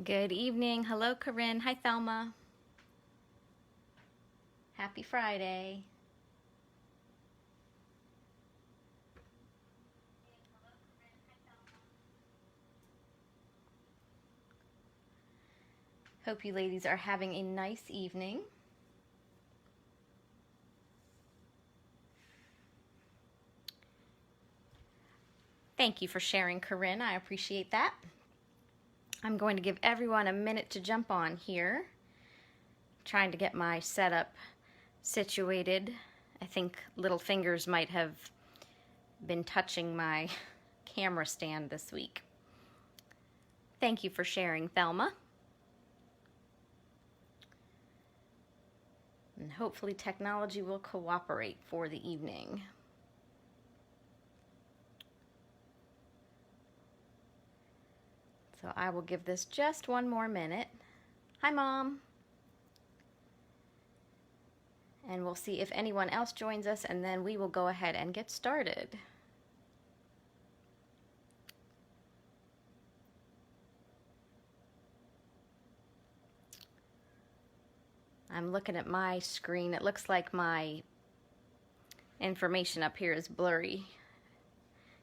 Good evening. Hello, Corinne. Hi, Thelma. Happy Friday. Hope you ladies are having a nice evening. Thank you for sharing, Corinne. I appreciate that. I'm going to give everyone a minute to jump on here. Trying to get my setup situated. I think little fingers might have been touching my camera stand this week. Thank you for sharing, Thelma. And hopefully technology will cooperate for the evening. So I will give this just one more minute. Hi, Mom. And we'll see if anyone else joins us, and then we will go ahead and get started. I'm looking at my screen. It looks like my information up here is blurry.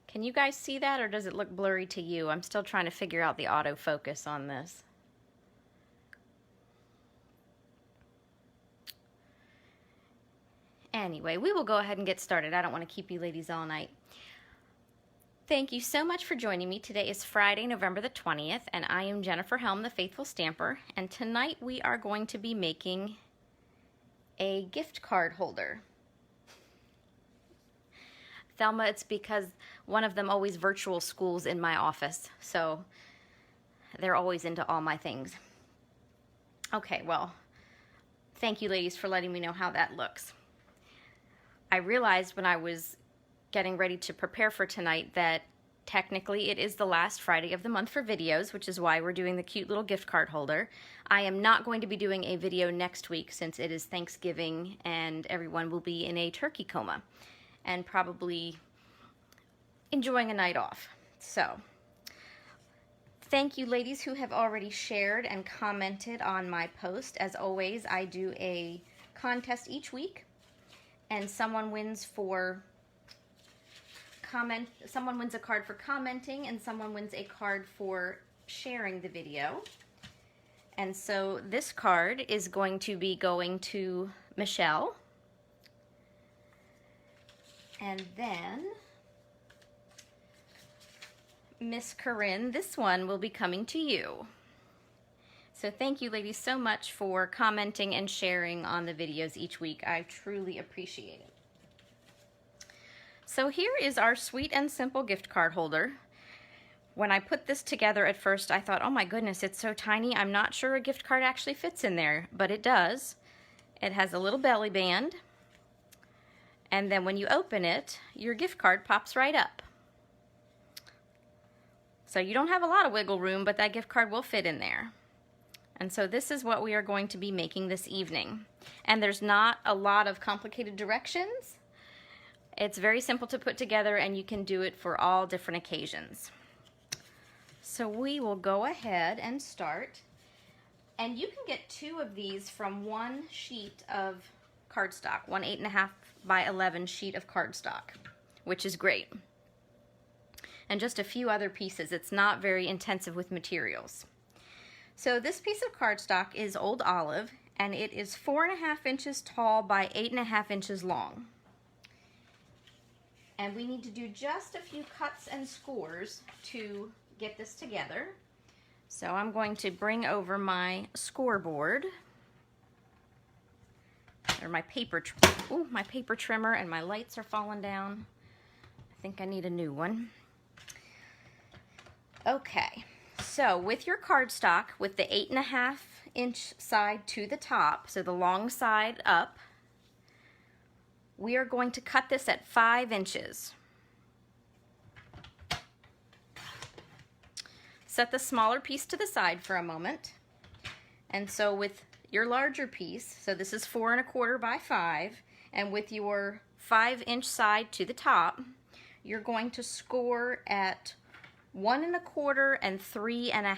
Can you guys see that, or does it look blurry to you? I'm still trying to figure out the autofocus on this. Anyway, we will go ahead and get started. I don't want to keep you ladies all night. Thank you so much for joining me. Today is Friday, November the 20th, and I am Jennifer Helm, the Faithful Stamper, and tonight we are going to be making a gift card holder. Thelma, it's because one of them always virtual schools in my office, so they're always into all my things. Okay, well, thank you ladies for letting me know how that looks. I realized when I was getting ready to prepare for tonight that technically it is the last Friday of the month for videos, which is why we're doing the cute little gift card holder. I am not going to be doing a video next week since it is Thanksgiving and everyone will be in a turkey coma and probably enjoying a night off. So, thank you ladies who have already shared and commented on my post. As always, I do a contest each week, and someone wins a card for commenting, and someone wins a card for sharing the video. And so this card is going to be going to Michelle. And then Miss Corinne, this one will be coming to you. So thank you ladies so much for commenting and sharing on the videos each week. I truly appreciate it. So here is our sweet and simple gift card holder. When I put this together at first, I thought, oh my goodness, it's so tiny. I'm not sure a gift card actually fits in there, but it does. It has a little belly band. And then when you open it, your gift card pops right up. So you don't have a lot of wiggle room, but that gift card will fit in there. And so this is what we are going to be making this evening. And there's not a lot of complicated directions. It's very simple to put together, and you can do it for all different occasions. So we will go ahead and start. And you can get 2 of these from one sheet of cardstock, one 8.5 by 11 sheet of cardstock, which is great. And just a few other pieces. It's not very intensive with materials. So this piece of cardstock is Old Olive, and it is 4.5 inches tall by 8.5 inches long. And we need to do just a few cuts and scores to get this together. So I'm going to bring over my scoreboard, or my paper trimmer, and my lights are falling down. I think I need a new one. Okay, so with your cardstock, with the 8.5 inch side to the top, so the long side up, we are going to cut this at 5 inches. Set the smaller piece to the side for a moment. And so with your larger piece, so this is 4.25 by 5, and with your 5 inch side to the top, you're going to score at 1.25 and 3.5.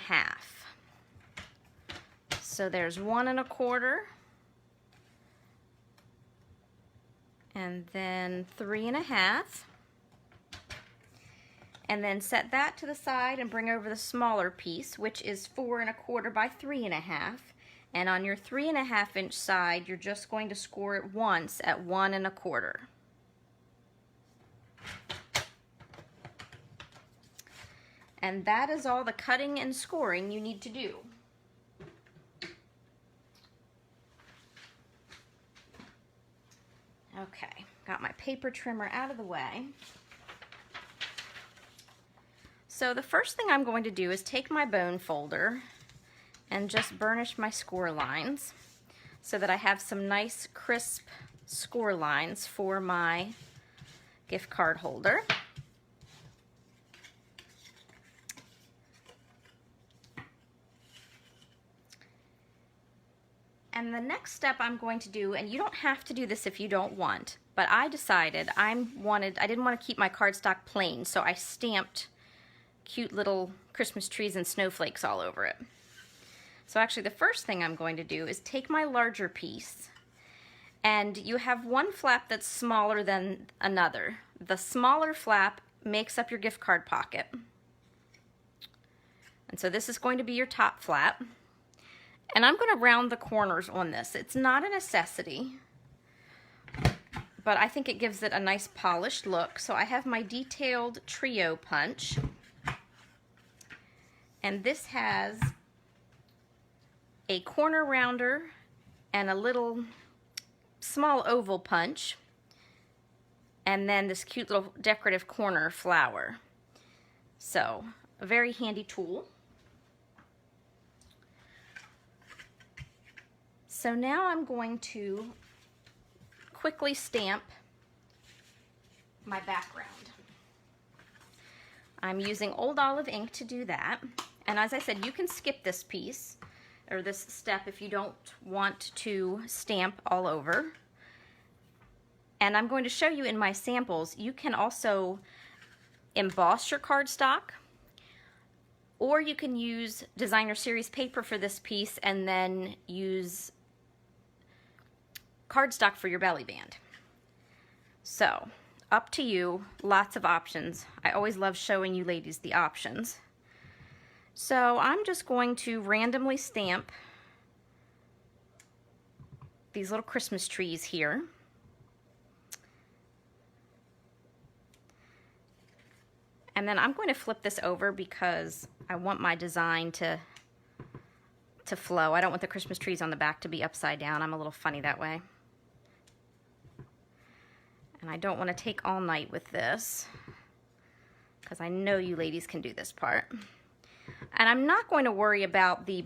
So there's 1 1/4, and then 3 1/2. And then set that to the side and bring over the smaller piece, which is 4 1/4 by 3 1/2. And on your 3 1/2 inch side, you're just going to score it once at 1 1/4. And that is all the cutting and scoring you need to do. Okay, got my paper trimmer out of the way. So the first thing I'm going to do is take my bone folder and just burnish my score lines so that I have some nice crisp score lines for my gift card holder. And the next step I'm going to do, and you don't have to do this if you don't want, but I decided I didn't want to keep my cardstock plain, so I stamped cute little Christmas trees and snowflakes all over it. So actually the first thing I'm going to do is take my larger piece, and you have one flap that's smaller than another. The smaller flap makes up your gift card pocket. And so this is going to be your top flap. And I'm going to round the corners on this. It's not a necessity, but I think it gives it a nice polished look. So I have my detailed trio punch. And this has a corner rounder and a little small oval punch, and then this cute little decorative corner flower. So, a very handy tool. So now I'm going to quickly stamp my background. I'm using Old Olive ink to do that. And as I said, you can skip this piece or this step if you don't want to stamp all over. And I'm going to show you in my samples, you can also emboss your cardstock, or you can use Designer Series paper for this piece and then use cardstock for your belly band. So, up to you, lots of options. I always love showing you ladies the options. So I'm just going to randomly stamp these little Christmas trees here. And then I'm going to flip this over because I want my design to flow. I don't want the Christmas trees on the back to be upside down. I'm a little funny that way. And I don't want to take all night with this because I know you ladies can do this part. And I'm not going to worry about the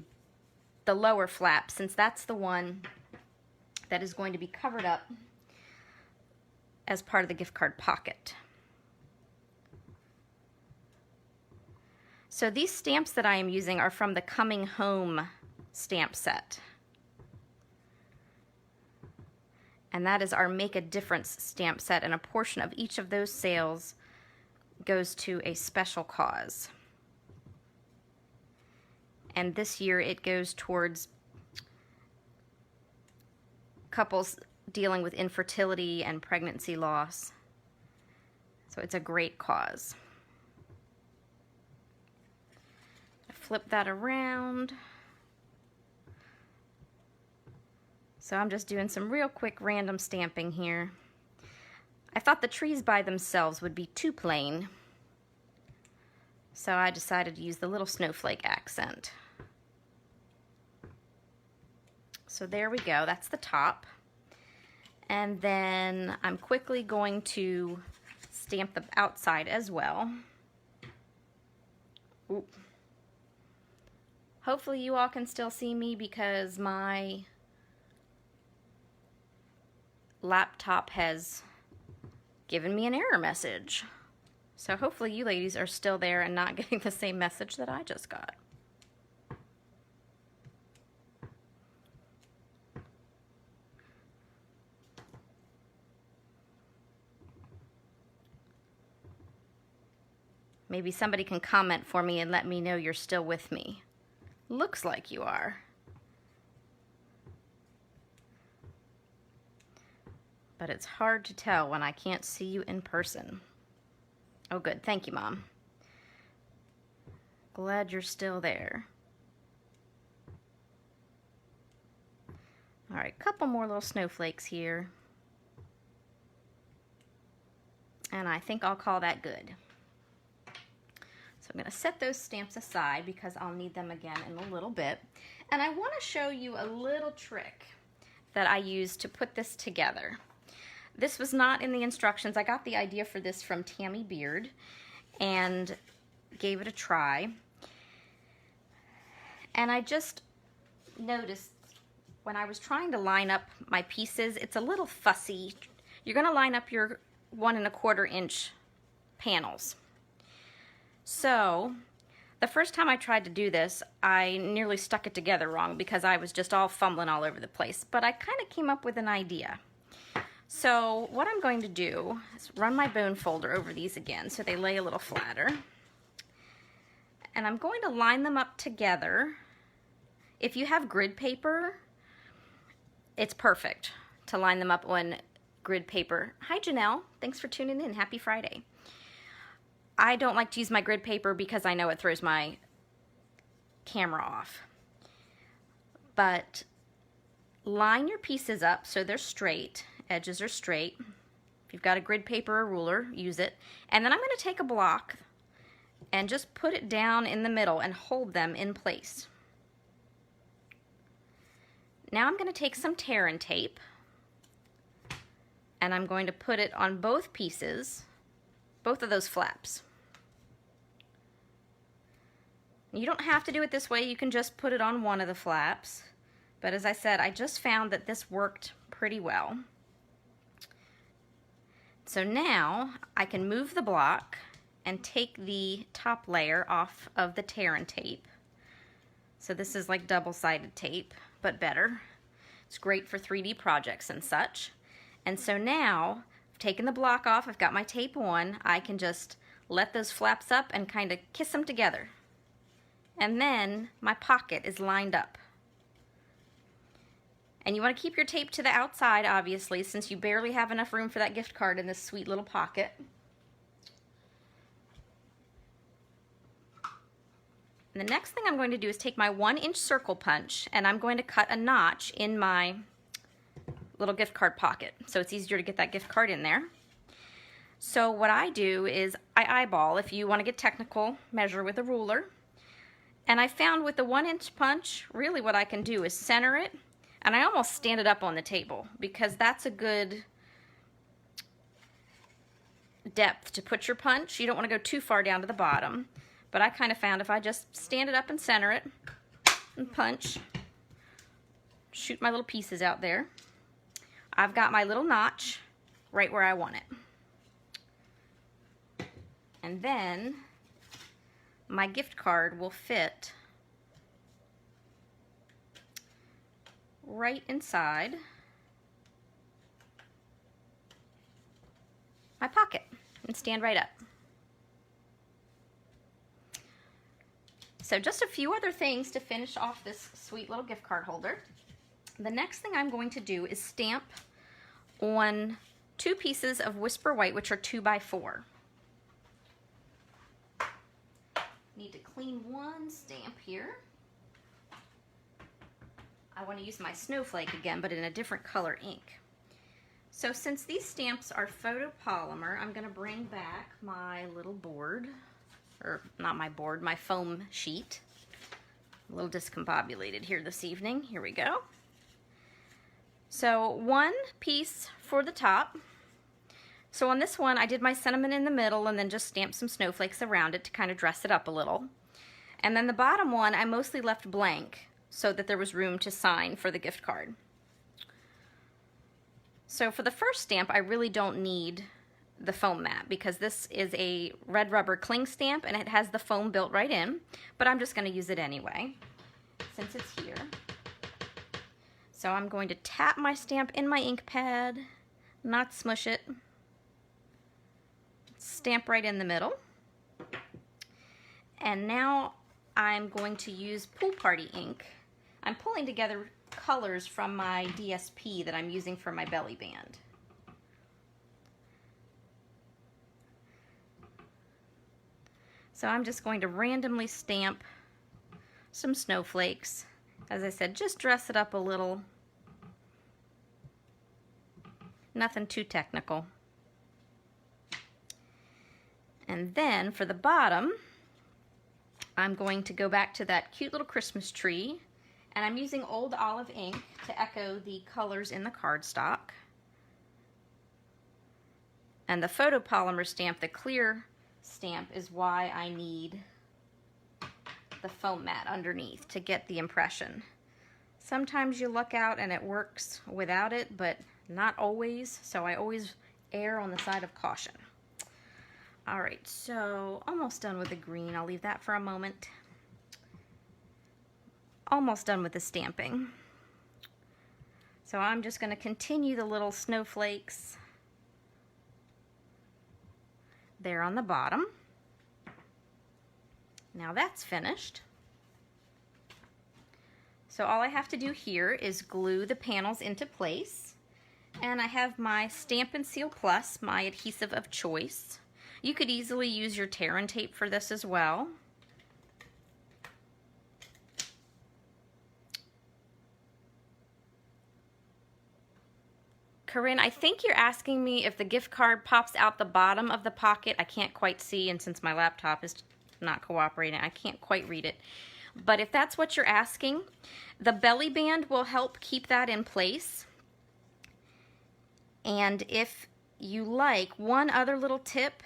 lower flap, since that's the one that is going to be covered up as part of the gift card pocket. So these stamps that I am using are from the Coming Home stamp set. And that is our Make a Difference stamp set, and a portion of each of those sales goes to a special cause. And this year it goes towards couples dealing with infertility and pregnancy loss. So it's a great cause. Flip that around. So I'm just doing some real quick random stamping here. I thought the trees by themselves would be too plain, so I decided to use the little snowflake accent. So there we go, that's the top. And then I'm quickly going to stamp the outside as well. Ooh. Hopefully you all can still see me because my laptop has given me an error message. So hopefully you ladies are still there and not getting the same message that I just got. Maybe somebody can comment for me and let me know you're still with me. Looks like you are. but it's hard to tell when I can't see you in person. Oh, good. Thank you, Mom. Glad you're still there. All right, a couple more little snowflakes here. And I think I'll call that good. So I'm going to set those stamps aside because I'll need them again in a little bit. And I want to show you a little trick that I used to put this together. This was not in the instructions. I got the idea for this from Tammy Beard and gave it a try. And I just noticed when I was trying to line up my pieces, it's a little fussy. You're going to line up your 1 1/4 inch panels. So the first time I tried to do this, I nearly stuck it together wrong because I was just all fumbling all over the place. But I kind of came up with an idea. So what I'm going to do is run my bone folder over these again so they lay a little flatter. And I'm going to line them up together. If you have grid paper, it's perfect to line them up on grid paper. Hi, Janelle. Thanks for tuning in. Happy Friday. I don't like to use my grid paper because I know it throws my camera off. But line your pieces up so they're straight. Edges are straight. If you've got a grid paper or ruler, use it. And then I'm going to take a block and just put it down in the middle and hold them in place. Now I'm going to take some tear and tape and I'm going to put it on both pieces, both of those flaps. You don't have to do it this way, you can just put it on one of the flaps. But as I said, I just found that this worked pretty well. So now I can move the block and take the top layer off of the tear and tape. So this is like double-sided tape, but better. It's great for 3D projects and such. And so now, I've taken the block off, I've got my tape on, I can just let those flaps up and kind of kiss them together. And then my pocket is lined up. And you want to keep your tape to the outside, obviously, since you barely have enough room for that gift card in this sweet little pocket. And the next thing I'm going to do is take my 1-inch circle punch and I'm going to cut a notch in my little gift card pocket so it's easier to get that gift card in there. So what I do is I eyeball, if you want to get technical, measure with a ruler. And I found with the 1-inch punch, really what I can do is center it, and I almost stand it up on the table because that's a good depth to put your punch. You don't want to go too far down to the bottom. But I kind of found if I just stand it up and center it and punch, shoot my little pieces out there, I've got my little notch right where I want it. And then my gift card will fit right inside my pocket and stand right up. So just a few other things to finish off this sweet little gift card holder. The next thing I'm going to do is stamp on 2 pieces of Whisper White, which are 2x4. Need to clean one stamp here. I want to use my snowflake again, but in a different color ink. So since these stamps are photopolymer, I'm going to bring back my little board. Or not my board, my foam sheet. A little discombobulated here this evening. Here we go. So 1 piece for the top. So on this one I did my sentiment in the middle and then just stamped some snowflakes around it to kind of dress it up a little. And then the bottom one I mostly left blank so that there was room to sign for the gift card. So for the first stamp I really don't need the foam mat because this is a red rubber cling stamp and it has the foam built right in, but I'm just going to use it anyway since it's here. So I'm going to tap my stamp in my ink pad, not smush it, stamp right in the middle, and now I'm going to use Pool Party ink. I'm pulling together colors from my DSP that I'm using for my belly band. So I'm just going to randomly stamp some snowflakes. As I said, just dress it up a little. Nothing too technical. And then for the bottom, I'm going to go back to that cute little Christmas tree, and I'm using Old Olive ink to echo the colors in the cardstock. And the photopolymer stamp, the clear stamp, is why I need the foam mat underneath to get the impression. Sometimes you luck out and it works without it, but not always, so I always err on the side of caution. All right, so almost done with the green. I'll leave that for a moment. Almost done with the stamping. So I'm just going to continue the little snowflakes there on the bottom. Now that's finished. So all I have to do here is glue the panels into place. And I have my Stampin' Seal Plus, my adhesive of choice. You could easily use your tear and tape for this as well. Corinne, I think you're asking me if the gift card pops out the bottom of the pocket. I can't quite see, and since my laptop is not cooperating, I can't quite read it. But if that's what you're asking, the belly band will help keep that in place. And if you like, one other little tip,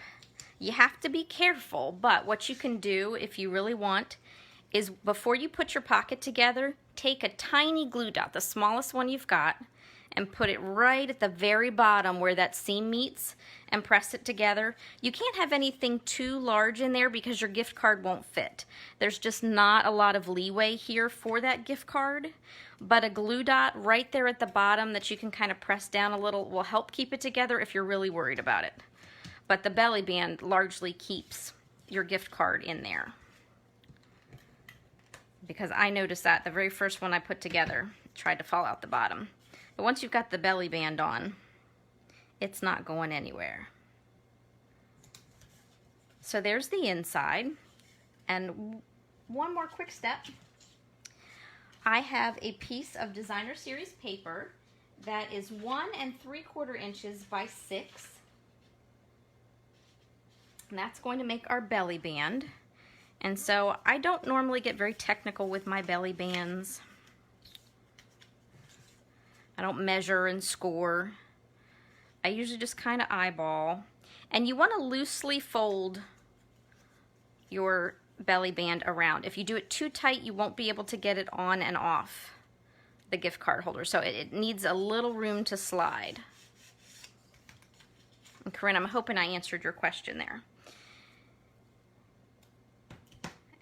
you have to be careful, but what you can do if you really want is before you put your pocket together, take a tiny glue dot, the smallest one you've got, and put it right at the very bottom where that seam meets and press it together. You can't have anything too large in there because your gift card won't fit. There's just not a lot of leeway here for that gift card, but a glue dot right there at the bottom that you can kind of press down a little will help keep it together if you're really worried about it. But the belly band largely keeps your gift card in there. Because I noticed that the very first one I put together tried to fall out the bottom. But once you've got the belly band on, it's not going anywhere. So there's the inside. And one more quick step. I have a piece of Designer Series paper that is 1 3/4 inches by 6. And that's going to make our belly band. And so I don't normally get very technical with my belly bands. I don't measure and score. I usually just kind of eyeball. And you want to loosely fold your belly band around. If you do it too tight, you won't be able to get it on and off the gift card holder. So it needs a little room to slide. And Corinne, I'm hoping I answered your question there.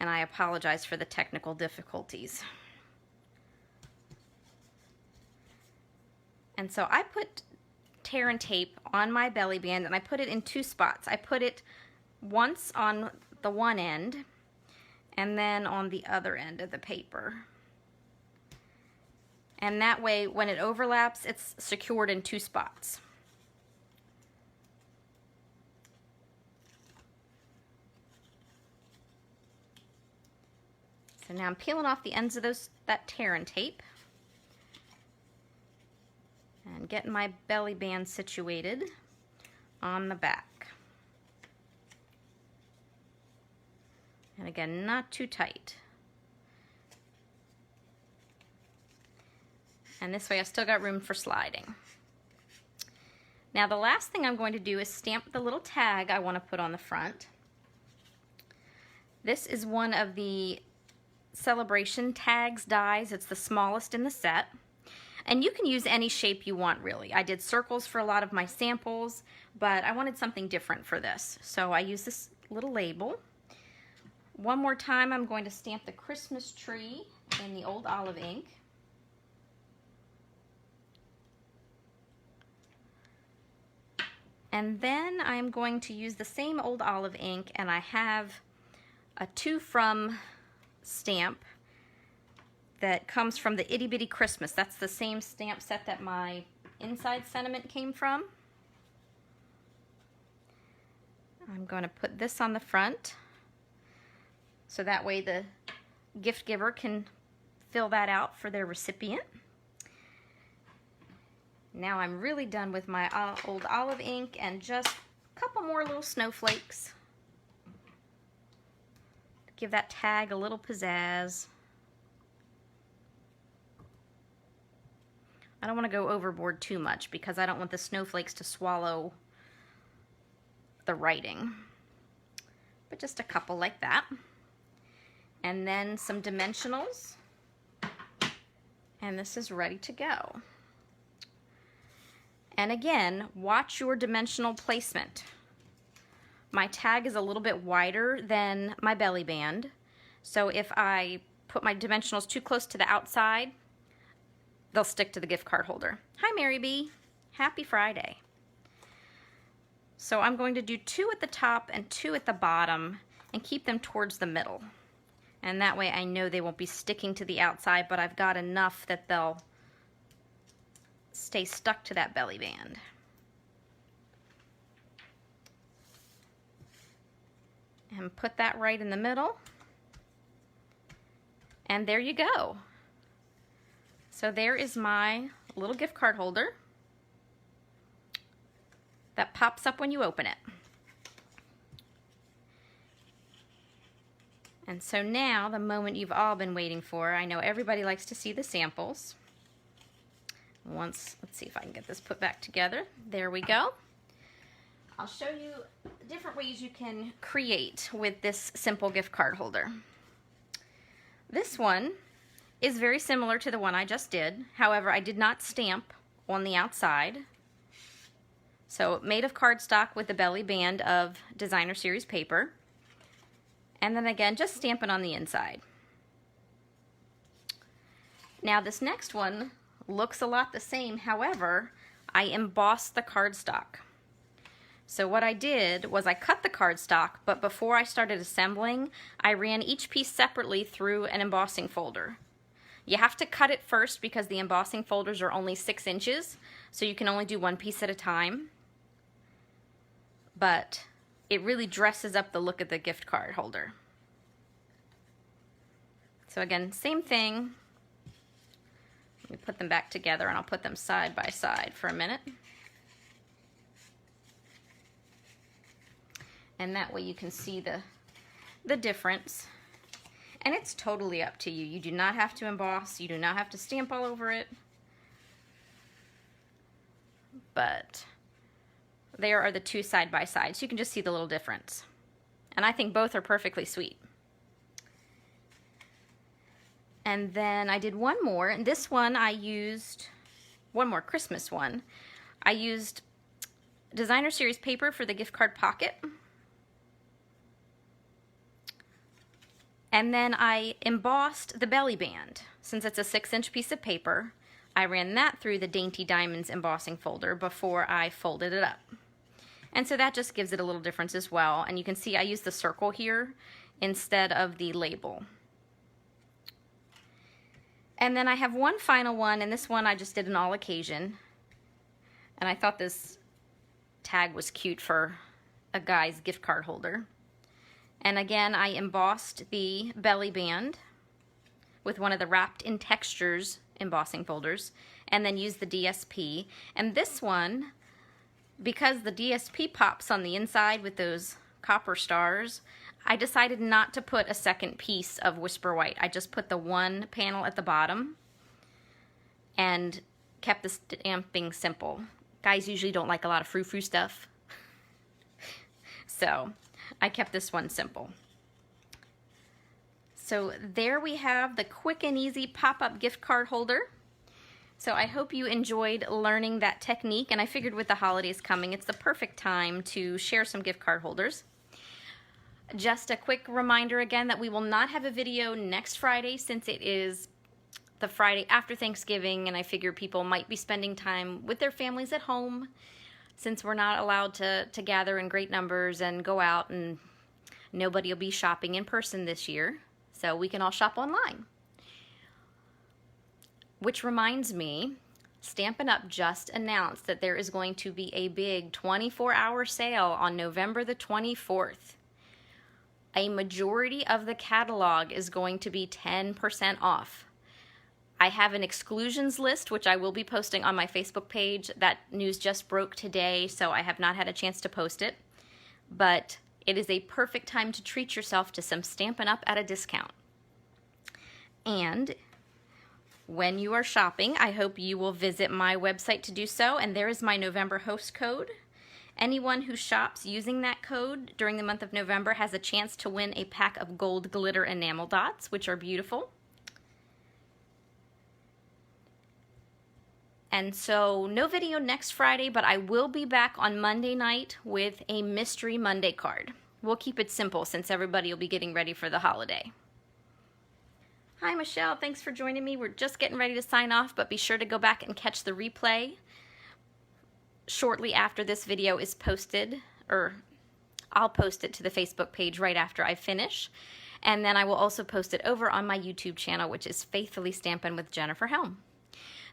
And I apologize for the technical difficulties. And so I put tear and tape on my belly band, and I put it in 2 spots. I put it once on the one end and then on the other end of the paper. And that way, when it overlaps, it's secured in 2 spots. So now I'm peeling off the ends of that tear and tape. And getting my belly band situated on the back. And again, not too tight. And this way I've still got room for sliding. Now the last thing I'm going to do is stamp the little tag I want to put on the front. This is one of the Celebration Tags dies. It's the smallest in the set. And you can use any shape you want, really. I did circles for a lot of my samples, but I wanted something different for this. So I used this little label. One more time, I'm going to stamp the Christmas tree in the Old Olive ink. And then I'm going to use the same Old Olive ink, and I have a To From stamp that comes from the Itty Bitty Christmas. That's the same stamp set that my inside sentiment came from. I'm going to put this on the front, so that way the gift giver can fill that out for their recipient. Now I'm really done with my old olive ink, and just a couple more little snowflakes. Give that tag a little pizzazz. I don't want to go overboard too much because I don't want the snowflakes to swallow the writing. But just a couple like that. And then some dimensionals. And this is ready to go. And again, watch your dimensional placement. My tag is a little bit wider than my belly band. So if I put my dimensionals too close to the outside, they'll stick to the gift card holder. Hi, Mary B. Happy Friday. So I'm going to do 2 at the top and 2 at the bottom and keep them towards the middle. And that way I know they won't be sticking to the outside, but I've got enough that they'll stay stuck to that belly band. And put that right in the middle. And there you go. So there is my little gift card holder that pops up when you open it. And so now, the moment you've all been waiting for, I know everybody likes to see the samples. Let's see if I can get this put back together. There we go. I'll show you different ways you can create with this simple gift card holder. This one is very similar to the one I just did. However, I did not stamp on the outside. So made of cardstock with the belly band of Designer Series paper. And then again, just stamp it on the inside. Now this next one looks a lot the same. However, I embossed the cardstock. So what I did was I cut the cardstock, but before I started assembling, I ran each piece separately through an embossing folder. You have to cut it first because the embossing folders are only 6 inches, so you can only do one piece at a time. But it really dresses up the look of the gift card holder. So again, same thing. Let me put them back together and I'll put them side by side for a minute. And that way you can see the difference. And it's totally up to you. You do not have to emboss. You do not have to stamp all over it. But there are the 2 side by side, so you can just see the little difference. And I think both are perfectly sweet. And then I did one more, and this one I used, one more Christmas one. I used Designer Series paper for the gift card pocket. And then I embossed the belly band. Since it's a 6-inch piece of paper, I ran that through the Dainty Diamonds embossing folder before I folded it up. And so that just gives it a little difference as well. And you can see I used the circle here instead of the label. And then I have one final one, and this one I just did an all occasion. And I thought this tag was cute for a guy's gift card holder. And again, I embossed the belly band with one of the Wrapped in Textures embossing folders, and then used the DSP. And this one, because the DSP pops on the inside with those copper stars, I decided not to put a second piece of Whisper White. I just put the one panel at the bottom and kept the stamping simple. Guys usually don't like a lot of frou-frou stuff. So I kept this one simple. So there we have the quick and easy pop-up gift card holder. So I hope you enjoyed learning that technique, and I figured with the holidays coming, it's the perfect time to share some gift card holders. Just a quick reminder again that we will not have a video next Friday since it is the Friday after Thanksgiving, and I figure people might be spending time with their families at home since we're not allowed to gather in great numbers and go out, and nobody will be shopping in person this year, so we can all shop online. Which reminds me, Stampin' Up! Just announced that there is going to be a big 24-hour sale on November the 24th. a majority of the catalog is going to be 10% off. I have an exclusions list, which I will be posting on my Facebook page. That news just broke today, so I have not had a chance to post it. But it is a perfect time to treat yourself to some Stampin' Up! At a discount. And when you are shopping, I hope you will visit my website to do so, and there is my November host code. Anyone who shops using that code during the month of November has a chance to win a pack of gold glitter enamel dots, which are beautiful. And so no video next Friday, but I will be back on Monday night with a Mystery Monday card. We'll keep it simple since everybody will be getting ready for the holiday. Hi, Michelle. Thanks for joining me. We're just getting ready to sign off, but be sure to go back and catch the replay shortly after this video is posted, or I'll post it to the Facebook page right after I finish. And then I will also post it over on my YouTube channel, which is Faithfully Stampin' with Jennifer Helm.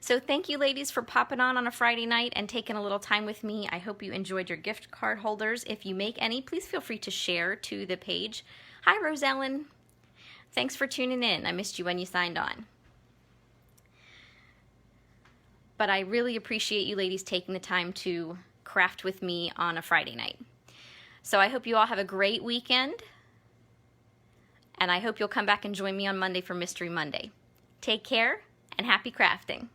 So thank you, ladies, for popping on a Friday night and taking a little time with me. I hope you enjoyed your gift card holders. If you make any, please feel free to share to the page. Hi, Rose Ellen. Thanks for tuning in. I missed you when you signed on. But I really appreciate you ladies taking the time to craft with me on a Friday night. So I hope you all have a great weekend. And I hope you'll come back and join me on Monday for Mystery Monday. Take care and happy crafting.